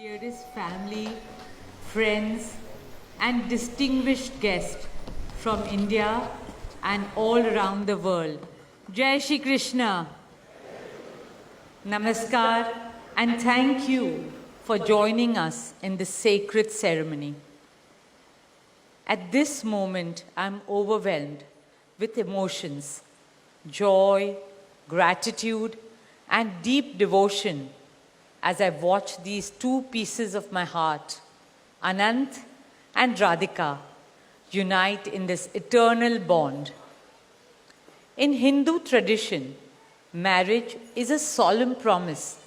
Dearest family, friends, and distinguished guests from India and all around the world. Jai Shri Krishna. Namaskar, and thank you for joining us in this sacred ceremony. At this moment, I'm overwhelmed with emotions, joy, gratitude, and deep devotion as I watch these two pieces of my heart, Anant and Radhika, unite in this eternal bond. In Hindu tradition, marriage is a solemn promise,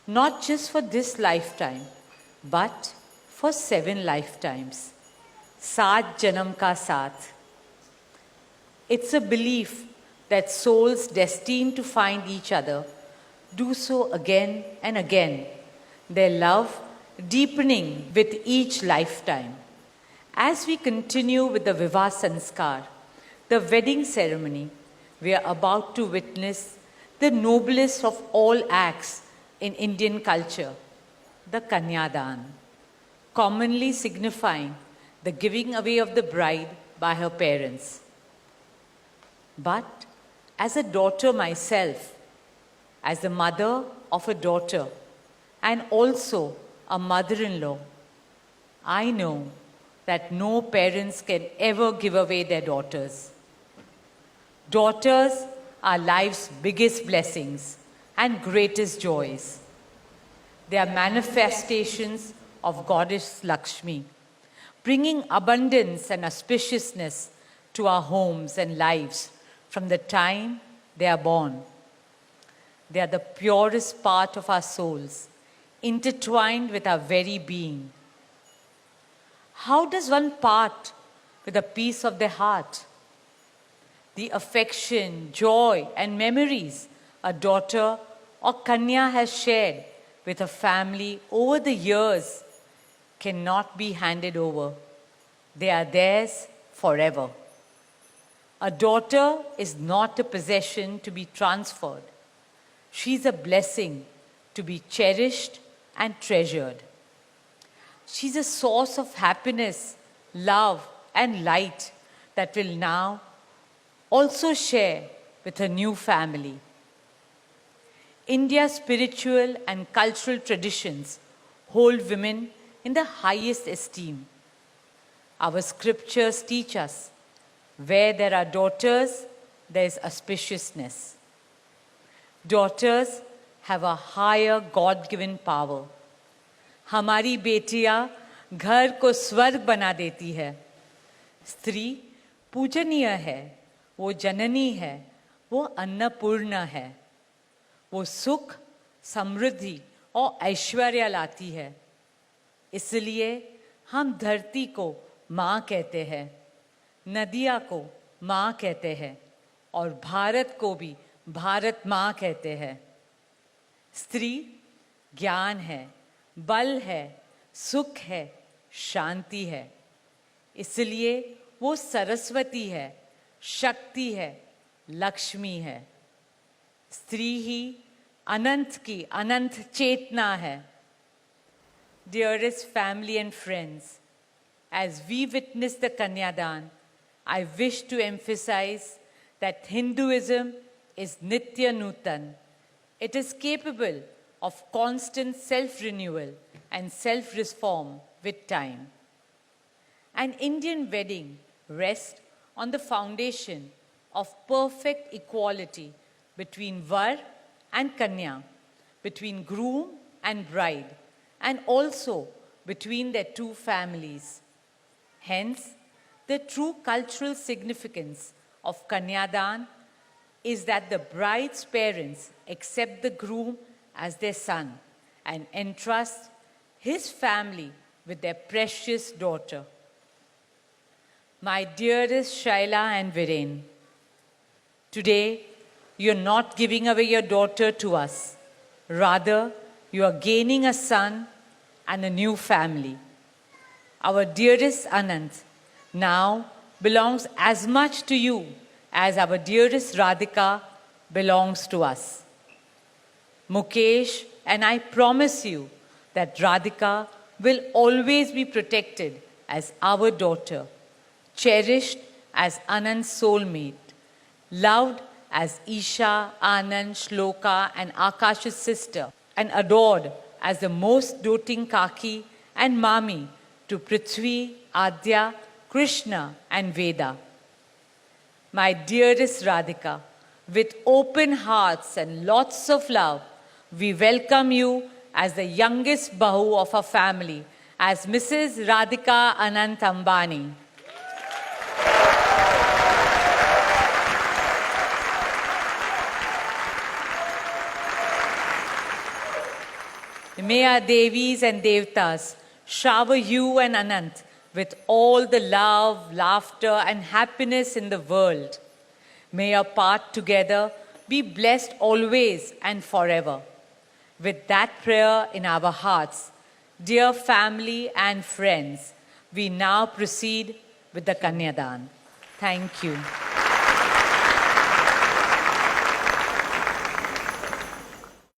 not just for this lifetime, but for 7 lifetimes. Saat Janam Ka Saath. It's a belief that souls destined to find each other do so again and again, their love deepening with each lifetime. As we continue with the Vivah Sanskar, the wedding ceremony, we are about to witness the noblest of all acts in Indian culture, the Kanyadan, commonly signifying the giving away of the bride by her parents. But as a daughter myself, as the mother of a daughter and also a mother-in-law, I know that no parents can ever give away their daughters. Daughters are life's biggest blessings and greatest joys. They are manifestations of Goddess Lakshmi, bringing abundance and auspiciousness to our homes and lives from the time they are born. They are the purest part of our souls, intertwined with our very being. How does one part with a piece of their heart? The affection, joy, and memories a daughter or Kanya has shared with her family over the years cannot be handed over. They are theirs forever. A daughter is not a possession to be transferred. She is a blessing to be cherished and treasured. She's a source of happiness, love, and light that will now also share with her new family. India's spiritual and cultural traditions hold women in the highest esteem. Our scriptures teach us, where there are daughters, there is auspiciousness. Daughters have a higher God-given power. हमारी बेटियां घर को स्वर्ग बना देती है. स्त्री पूजनीय है, वो जननी है, वो अन्नपूर्णा है. वो सुख, समृद्धि और ऐश्वर्य लाती है. इसलिए हम धरती को माँ कहते हैं, नदियाँ को माँ कहते हैं और भारत को भी भारत माँ कहते हैं. स्त्री ज्ञान है, बल है, सुख है, शांति है. इसलिए वो सरस्वती है, शक्ति है, लक्ष्मी है. स्त्री ही अनंत की अनंत चेतना है. Dearest family and friends, as we witness the Kanyadan, I wish to emphasize that Hinduism is Nitya Nutan. It is capable of constant self-renewal and self-reform with time. An Indian wedding rests on the foundation of perfect equality between Var and Kanya, between groom and bride, and also between their two families. Hence, the true cultural significance of Kanyadan is that the bride's parents accept the groom as their son and entrust his family with their precious daughter. My dearest Shaila and Viren, today you're not giving away your daughter to us. Rather, you are gaining a son and a new family. Our dearest Anant now belongs as much to you as our dearest Radhika belongs to us. Mukesh and I promise you that Radhika will always be protected as our daughter, cherished as Anand's soulmate, loved as Isha, Anand, Shloka, and Akash's sister, and adored as the most doting Kaki and Mami to Prithvi, Adya, Krishna, and Veda. My dearest Radhika, with open hearts and lots of love, we welcome you as the youngest Bahu of our family, as Mrs. Radhika Anant Ambani. May our Devis and Devtas shower you and Anant with all the love, laughter, and happiness in the world. May your path together be blessed always and forever. With that prayer in our hearts, dear family and friends, we now proceed with the Kanyadan. Thank you.